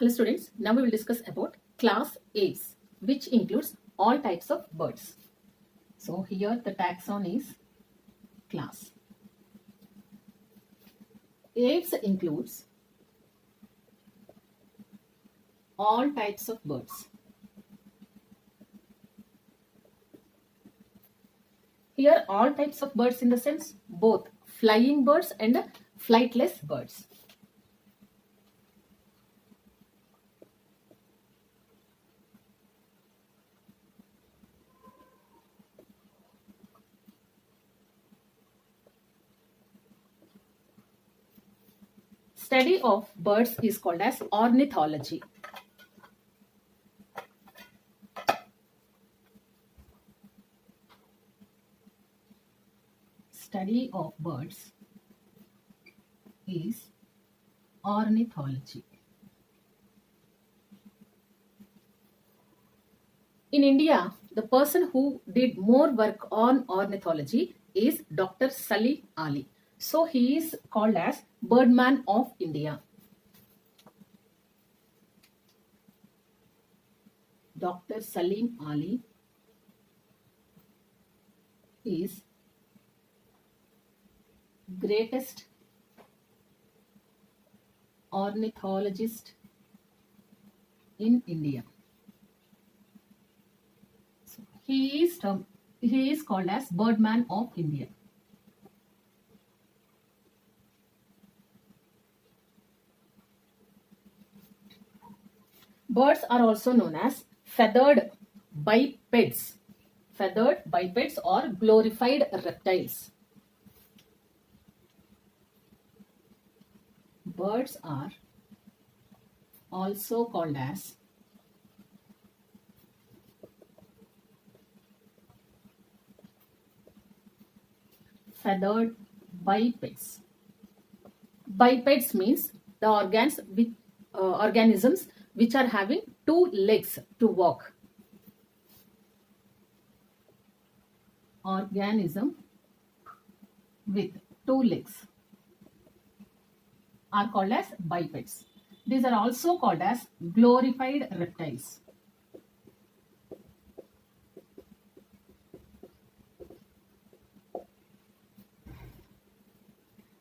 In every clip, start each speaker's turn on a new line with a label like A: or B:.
A: Hello students, now we will discuss about class Aves, which includes all types of birds. So here the taxon is class. Aves includes all types of birds. Here all types of birds in the sense both flying birds and flightless birds. Study of birds is called as ornithology. Study of birds is ornithology. In India, the person who did more work on ornithology is Dr. Salim Ali. So he is called as Birdman of India. Dr. Salim Ali is greatest ornithologist in India. So he is called as Birdman of India. Birds are also known as feathered bipeds. Feathered bipeds or glorified reptiles. Birds are also called as feathered bipeds. Bipeds means the organisms which are having two legs to walk. Organism with two legs are called as bipeds. These are also called as glorified reptiles.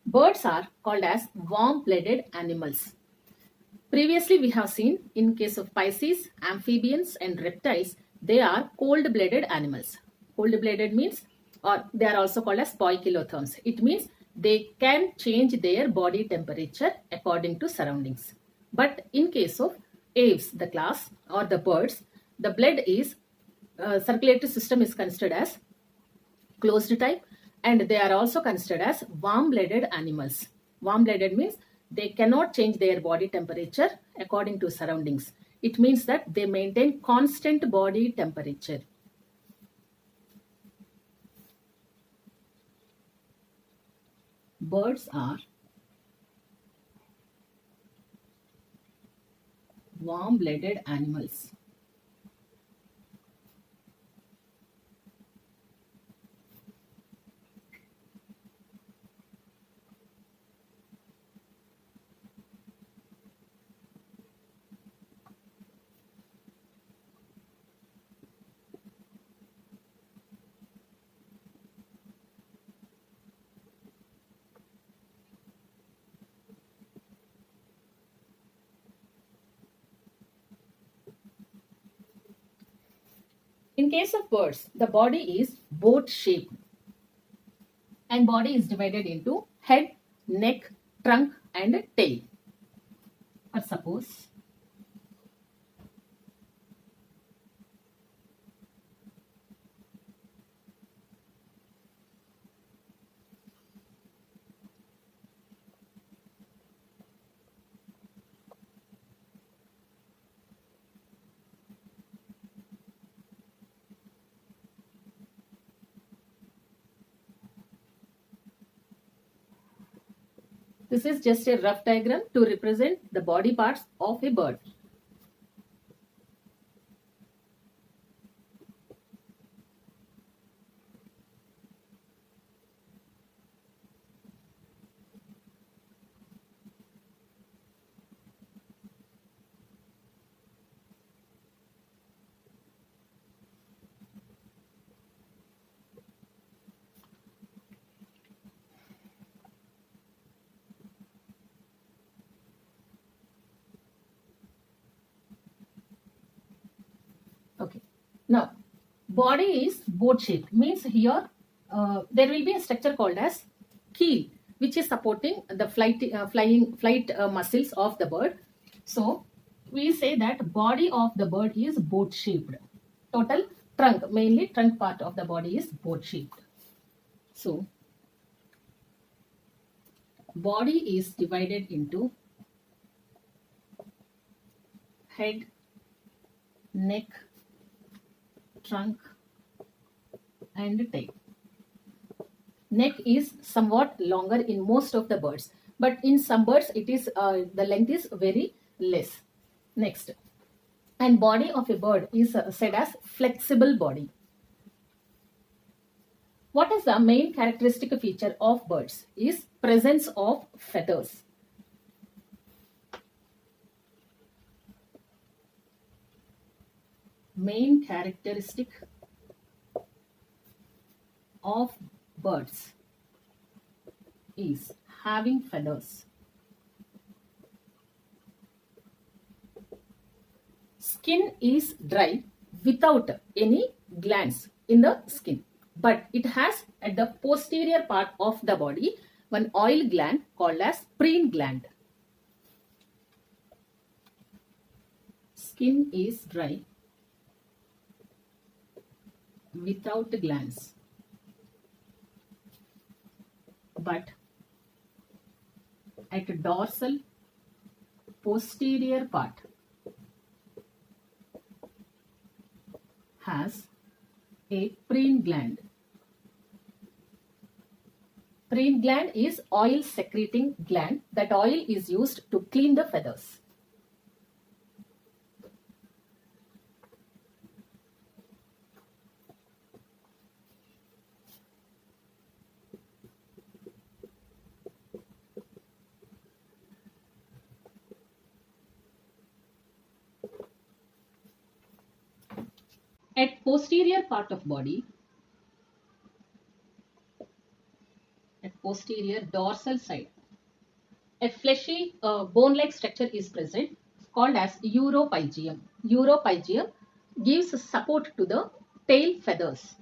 A: Birds are called as warm-blooded animals. Previously we have seen in case of Pisces, amphibians and reptiles, they are cold-blooded animals. Cold-blooded means, or they are also called as poikilotherms. It means they can change their body temperature according to surroundings. But in case of aves, the class or the birds, the blood is circulatory system is considered as closed type, and they are also considered as warm-blooded animals. Warm-blooded means they cannot change their body temperature according to surroundings. It means that they maintain constant body temperature. Birds are warm-blooded animals. In case of birds, the body is boat-shaped and body is divided into head, neck, trunk and tail. But suppose this is just a rough diagram to represent the body parts of a bird. body is boat shaped, means here there will be a structure called as keel, which is supporting the flight muscles of the bird. So we say that body of the bird is boat shaped. Total trunk, mainly trunk part of the body is boat shaped. So body is divided into head, neck, trunk and tail. Neck is somewhat longer in most of the birds, but in some birds it is the length is very less. Next, and body of a bird is said as flexible body. What is the main characteristic feature of birds is presence of feathers. Main characteristic of birds is having feathers. Skin is dry without any glands in the skin, but it has at the posterior part of the body one oil gland called as preen gland. Skin is dry without glands, but at dorsal posterior part has a preen gland. Preen gland is oil secreting gland. That oil is used to clean the feathers. At posterior part of body, at posterior dorsal side, a fleshy bone-like structure is present called as uropygium. Uropygium gives support to the tail feathers.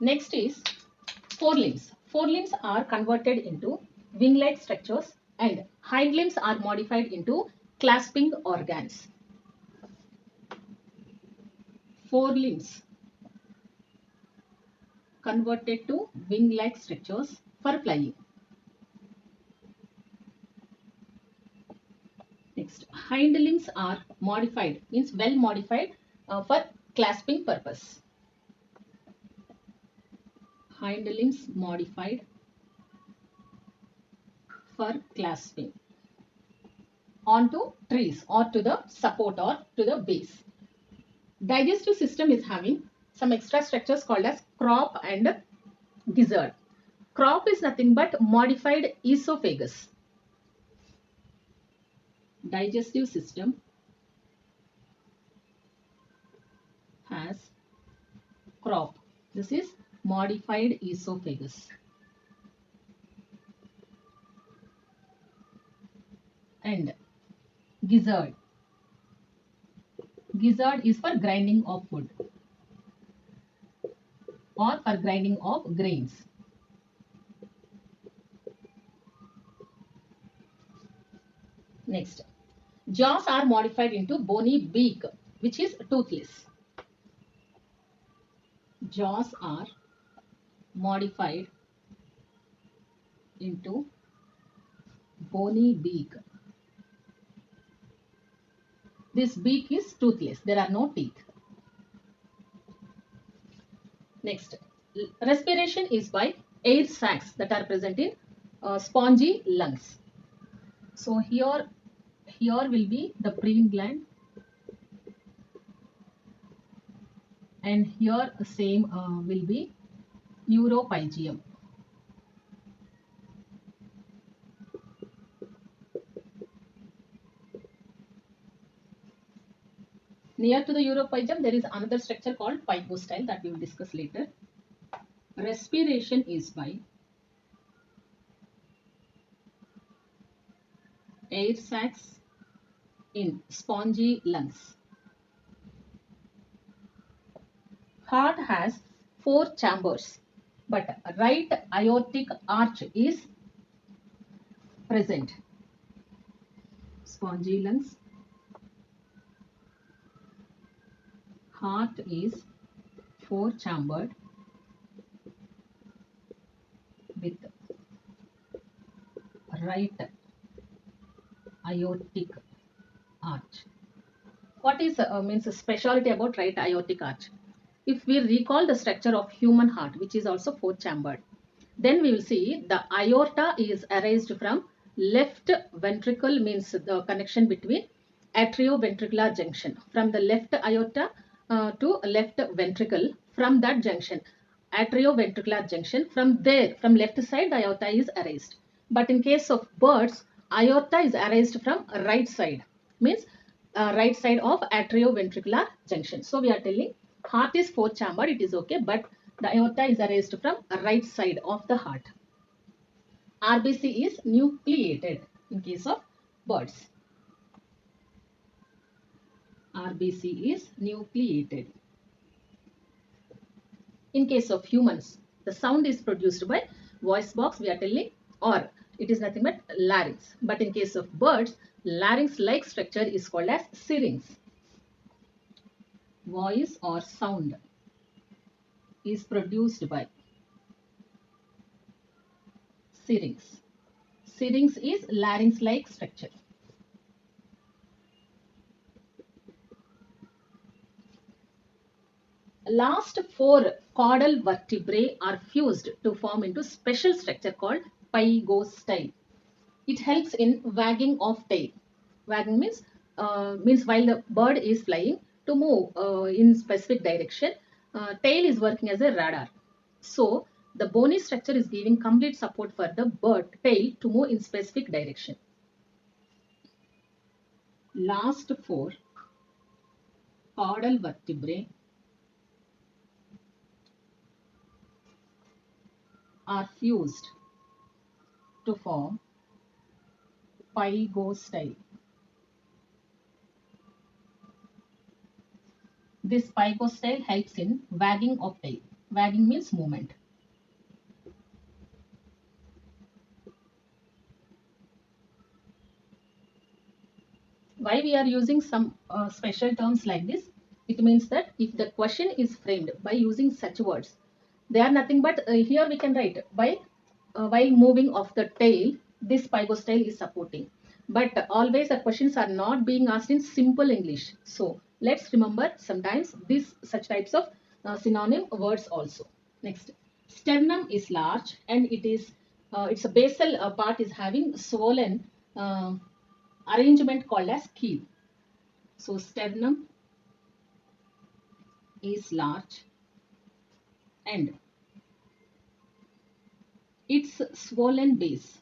A: Next is forelimbs. Forelimbs are converted into wing-like structures and hind limbs are modified into clasping organs. Forelimbs converted to wing-like structures for flying. Next, hind limbs are modified, means well modified for clasping purpose. Hind limbs modified for clasping onto trees or to the support or to the base. Digestive system is having some extra structures called as crop and gizzard. Crop is nothing but modified esophagus. Digestive system has crop. This is modified esophagus. And gizzard. Gizzard is for grinding of food or for grinding of grains. Next, jaws are modified into bony beak, which is toothless. Jaws are modified into bony beak. This beak is toothless. There are no teeth. Next, respiration is by air sacs that are present in spongy lungs. So here will be the preen gland, and here same will be uropygium. Near to the uropygium, there is another structure called pygostyle that we will discuss later. Respiration is by air sacs in spongy lungs. Heart has 4 chambers, but right aortic arch is present. Spongy lungs. Heart is 4 chambered with right aortic arch. What is means a specialty about right aortic arch? If we recall the structure of human heart, which is also 4 chambered, then we will see the aorta is erased from left ventricle, means the connection between atrioventricular junction from the left aorta to left ventricle. From that junction, atrioventricular junction, from there, from left side, the aorta is erased. But in case of birds, aorta is erased from right side, means right side of atrioventricular junction. So we are telling heart is 4 chambered, it is okay, but the aorta is erased from right side of the heart. RBC is nucleated in case of birds. RBC is nucleated. In case of humans, the sound is produced by voice box, we are telling, or it is nothing but larynx. But in case of birds, larynx-like structure is called as syrinx. Voice or sound is produced by syrinx. Syrinx is larynx-like structure. Last 4 caudal vertebrae are fused to form into special structure called pygostyle. It helps in wagging of tail. Wagging means while the bird is flying, to move in specific direction, tail is working as a radar. So the bony structure is giving complete support for the bird tail to move in specific direction. Last 4 caudal vertebrae are fused to form pygostyle. This pygostyle helps in wagging of tail. Wagging means movement. Why we are using some special terms like this? It means that if the question is framed by using such words, they are nothing but here we can write by while moving of the tail, this pygostyle is supporting. But always the questions are not being asked in simple English. So let's remember sometimes these such types of synonym words also. Next, sternum is large and it is its a basal part is having swollen arrangement called as keel. So sternum is large and its swollen base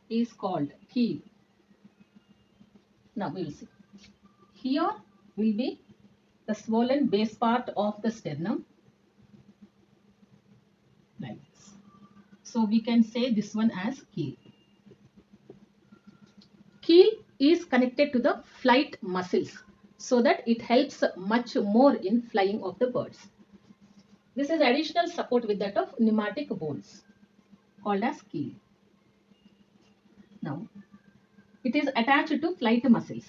A: is called keel. Now we will see. Here will be the swollen base part of the sternum like this. So we can say this one as keel. Keel is connected to the flight muscles so that it helps much more in flying of the birds. This is additional support with that of pneumatic bones called as keel. Now, it is attached to flight muscles.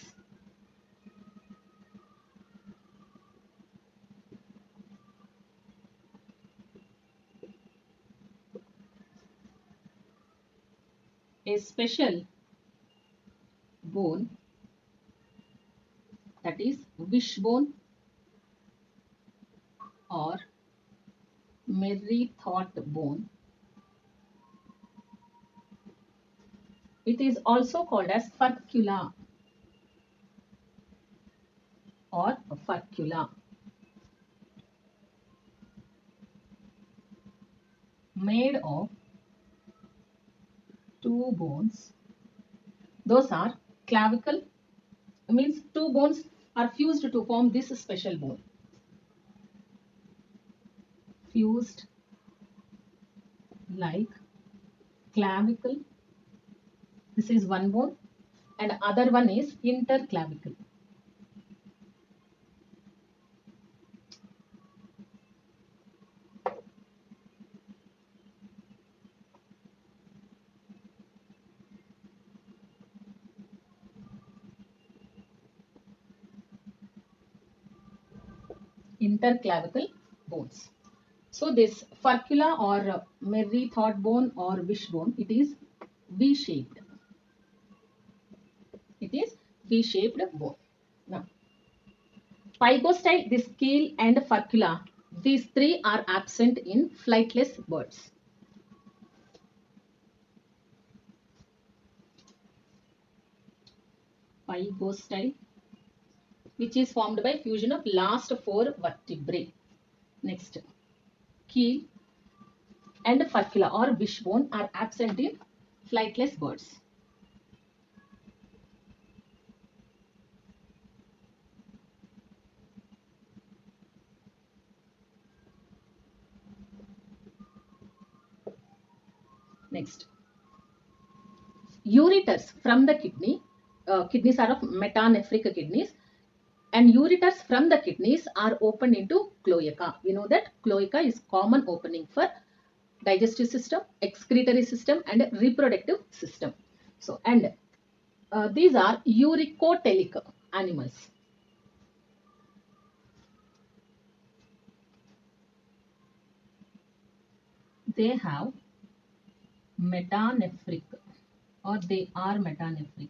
A: A special bone, that is wishbone or merry-thought bone. It is also called as furcula or furcula. Made of 2 bones. Those are clavicle means two bones are fused to form this special bone. Fused like clavicle. This is one bone and other one is interclavicle. Interclavicle bones. So this furcula or merry thought bone or wishbone, it is V-shaped. It is V-shaped bone. Now, pygostyle, this keel and furcula, these three are absent in flightless birds. Pygostyle, which is formed by fusion of last four vertebrae. Next, keel and furcula or wishbone are absent in flightless birds. Next, ureters from the kidney, kidneys are of metanephric kidneys, and ureters from the kidneys are opened into cloaca. We know that cloaca is common opening for digestive system, excretory system and reproductive system. So, and these are uricotelic animals. They have metanephric or they are metanephric.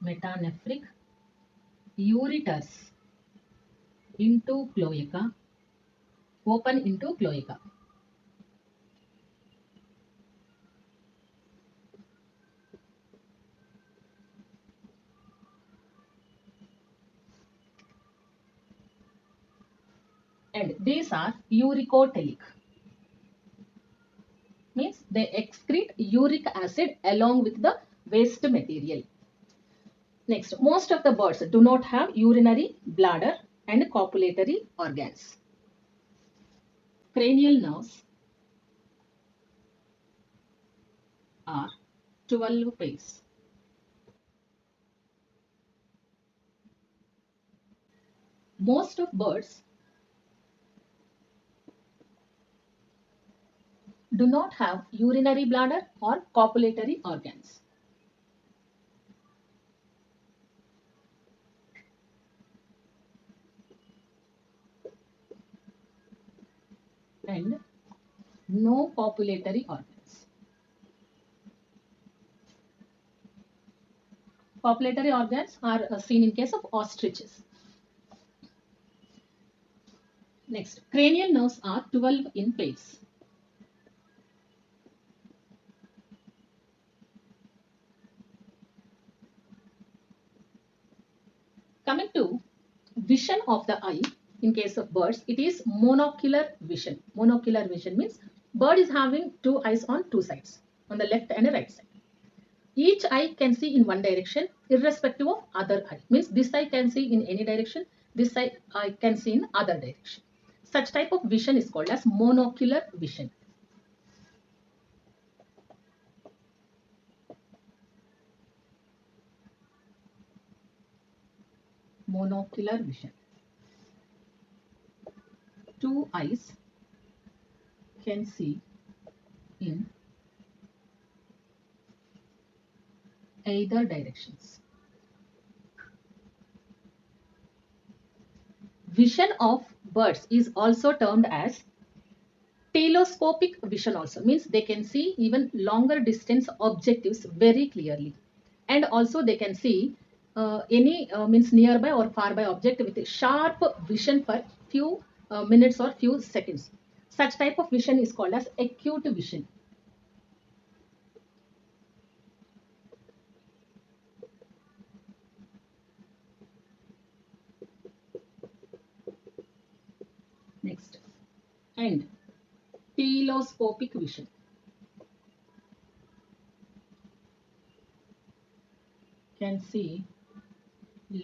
A: Metanephric ureters into cloaca, open into cloaca. And these are uricotelic. Means they excrete uric acid along with the waste material. Next, most of the birds do not have urinary bladder and copulatory organs. Cranial nerves are 12 pairs. Most of birds do not have urinary bladder or copulatory organs. And no copulatory organs. Copulatory organs are seen in case of ostriches. Next, cranial nerves are 12 in pairs. Coming to vision of the eye, in case of birds, it is monocular vision. Monocular vision means bird is having two eyes on two sides, on the left and the right side. Each eye can see in one direction irrespective of other eye. Means this eye can see in any direction, this eye can see in other direction. Such type of vision is called as monocular vision. Monocular vision. Two eyes can see in either directions. Vision of birds is also termed as telescopic vision also, means they can see even longer distance objectives very clearly, and also they can see any means nearby or far by object with sharp vision for few minutes or few seconds. Such type of vision is called as acute vision. Next, and telescopic vision. can see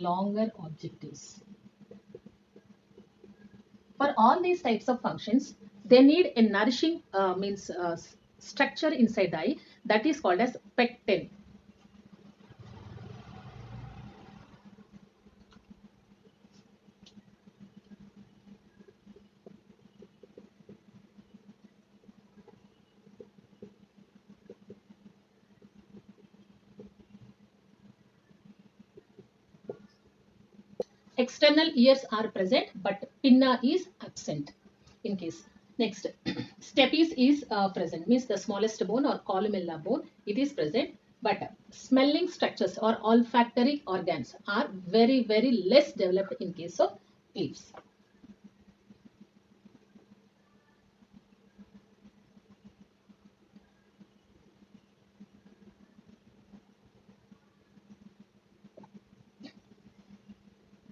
A: longer objectives. For all these types of functions, they need a nourishing structure inside the eye that is called as pectin. External ears are present, but pinna is absent in case. Next, stapes is present, means the smallest bone or columella bone, it is present, but smelling structures or olfactory organs are very, very less developed in case of Aves.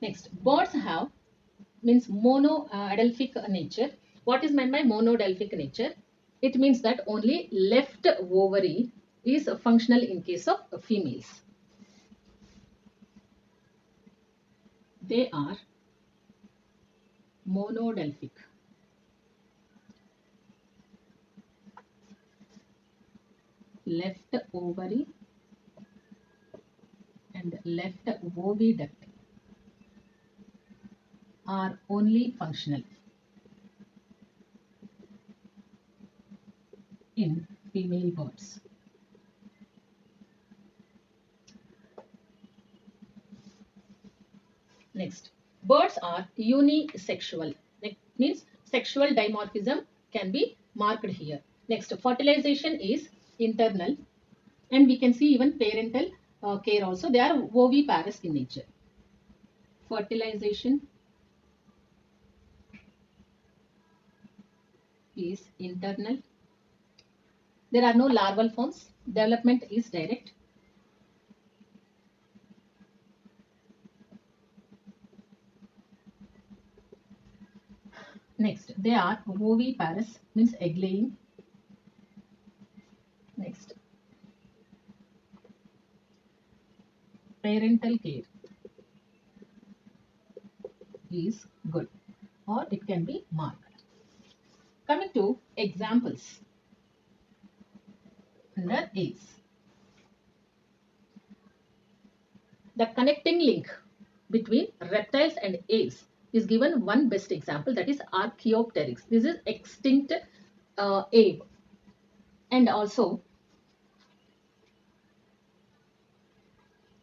A: Next, birds have means mono-adelphic nature. What is meant by monodelphic nature? It means that only left ovary is functional in case of females. They are monodelphic. Left ovary and left oviduct are only functional in female birds. Next, birds are unisexual. That means sexual dimorphism can be marked here. Next, fertilization is internal, and we can see even parental care also. They are oviparous in nature. Fertilization is internal. There are no larval forms. Development is direct. Next, they are oviparous, means egg laying. Next, parental care is good, or it can be marked. Coming to examples under Aves. The connecting link between reptiles and Aves is given one best example, that is Archaeopteryx. This is extinct Ave, and also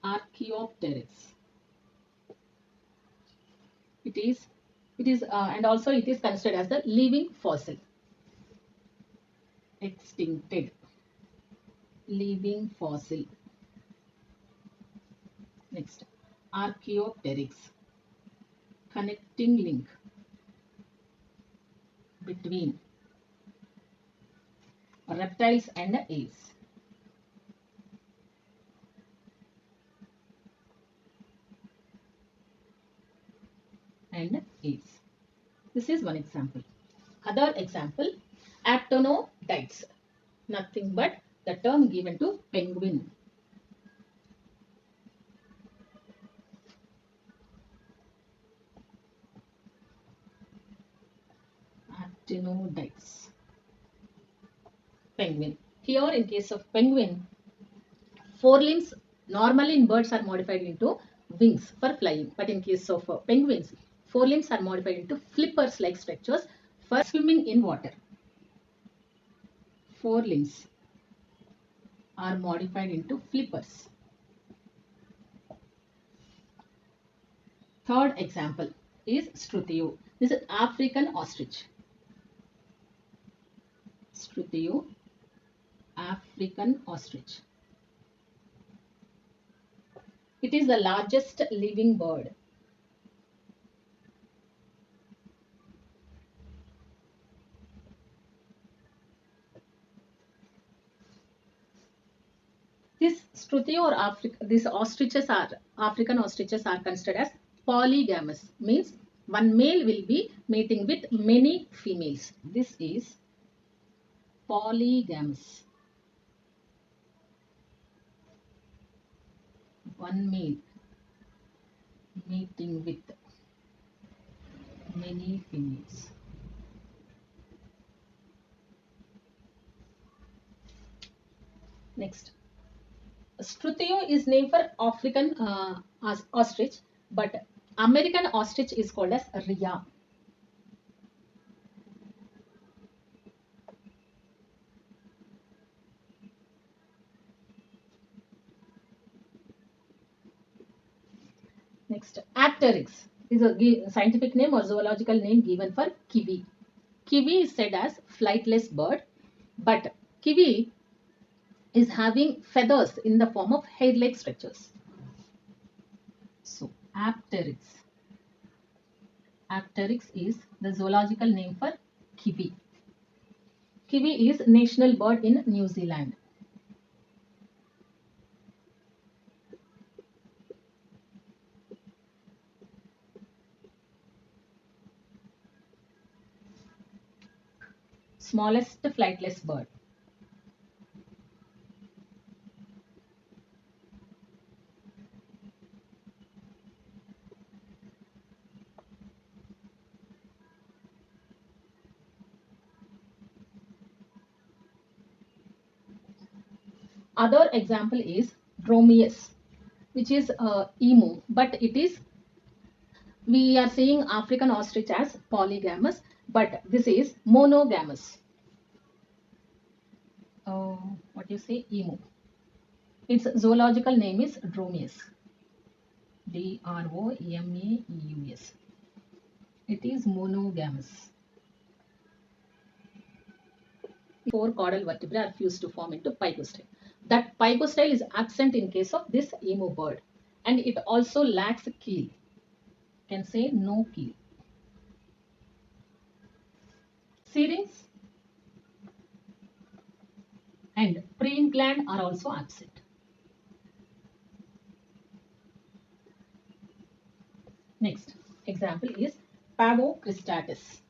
A: Archaeopteryx. It is and also it is considered as the living fossil. Extincted living fossil. Next, Archaeopteryx. Connecting link between reptiles and Aves. And Aves. This is one example. Other example, actinodites. Nothing but the term given to penguin. Actinodites. Penguin. Here in case of penguin, forelimbs normally in birds are modified into wings for flying, but in case of penguins, forelimbs are modified into flippers like structures for swimming in water. Forelimbs are modified into flippers. Third example is Struthio. This is African ostrich. Struthio, African ostrich. It is the largest living bird. This Struthio or these ostriches are African ostriches are considered as polygamous, means one male will be mating with many females. This is polygamous. one male mating with many females. Next, Strutio is named for African ostrich, but American ostrich is called as Rhea. Next, Apteryx is a scientific name or zoological name given for kiwi. Kiwi is said as flightless bird, but kiwi is having feathers in the form of hair-like structures. So, Apteryx. Apteryx is the zoological name for kiwi. Kiwi is national bird in New Zealand. Smallest flightless bird. Other example is Dromeus, which is emu, but it is, we are seeing African ostrich as polygamous, but this is monogamous. What you say, emu. Its zoological name is Dromeus. Dromeus. It is monogamous. Four caudal vertebrae are fused to form into pygostyle. That pygostyle is absent in case of this emu bird, and it also lacks a keel. Can say no keel. Syrinx and preen gland are also absent. Next example is Pavocristatus.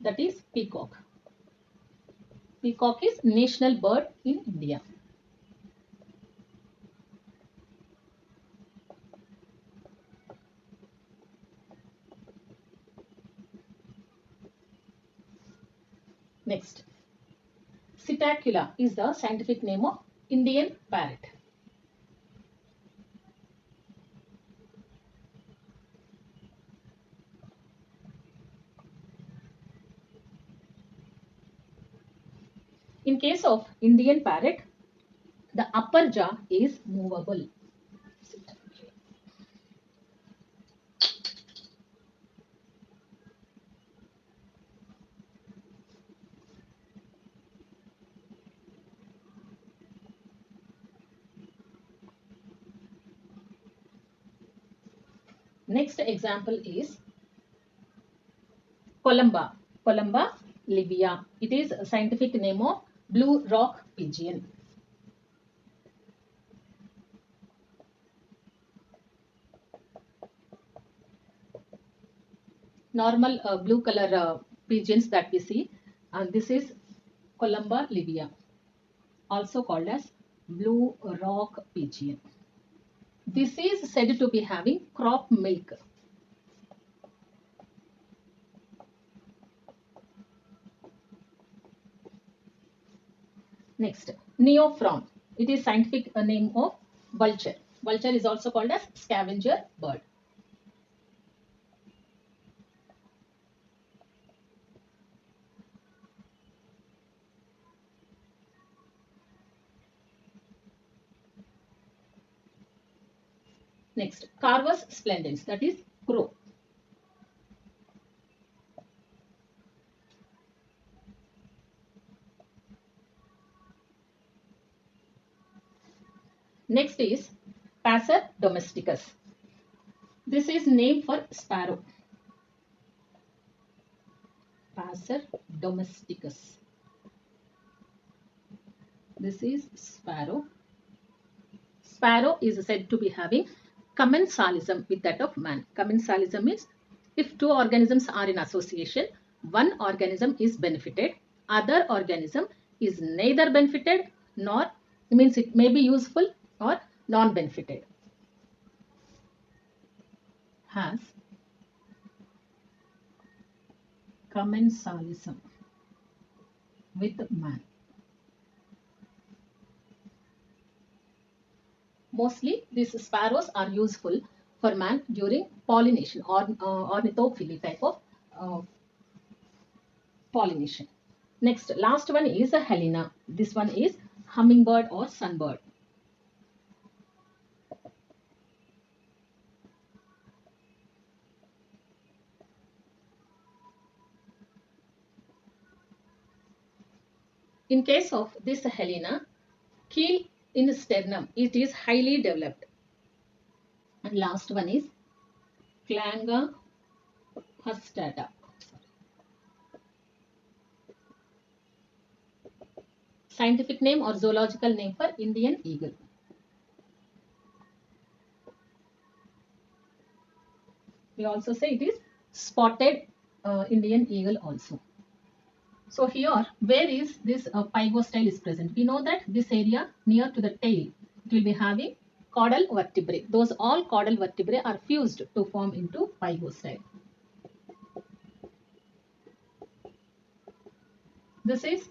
A: That is peacock. Peacock is national bird in India. Next, Psittacula is the scientific name of Indian parrot. In case of Indian parrot, the upper jaw is movable. Next example is Columba. Columba livia. It is a scientific name of blue rock pigeon. Normal blue color pigeons that we see, and this is Columba livia, also called as blue rock pigeon. This is said to be having crop milk. Next, Neophron. It is scientific name of vulture. Vulture is also called as scavenger bird. Next, Carvus splendens, that is crow. Next is Passer domesticus. This is named for sparrow. Passer domesticus. This is sparrow. Sparrow is said to be having commensalism with that of man. Commensalism is if two organisms are in association, one organism is benefited, other organism is neither benefited nor, means it may be useful or non-benefited. Has commensalism with man. Mostly these sparrows are useful for man during pollination or ornithophily type of pollination. Next, last one is a Helena. This one is hummingbird or sunbird. In case of this Helena, keel in sternum, it is highly developed. And last one is Clanger hustata. Scientific name or zoological name for Indian eagle. We also say it is spotted Indian eagle also. So here, where is this pygostyle is present? We know that this area near to the tail, it will be having caudal vertebrae. Those all caudal vertebrae are fused to form into pygostyle. This is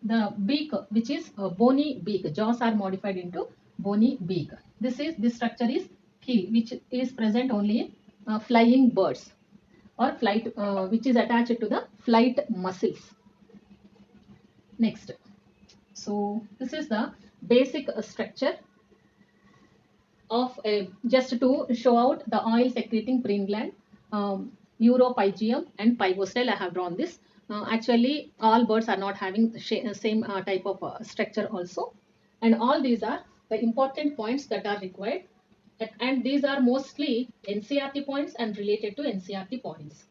A: the beak, which is a bony beak. Jaws are modified into bony beak. This structure is keel, which is present only in flying birds or flight, which is attached to the flight muscles. Next, so this is the basic structure of just to show out the oil secreting preen gland, uropygium and pygostyle. I have drawn this. Actually, all birds are not having the same type of structure also, and all these are the important points that are required, and these are mostly NCERT points and related to NCERT points.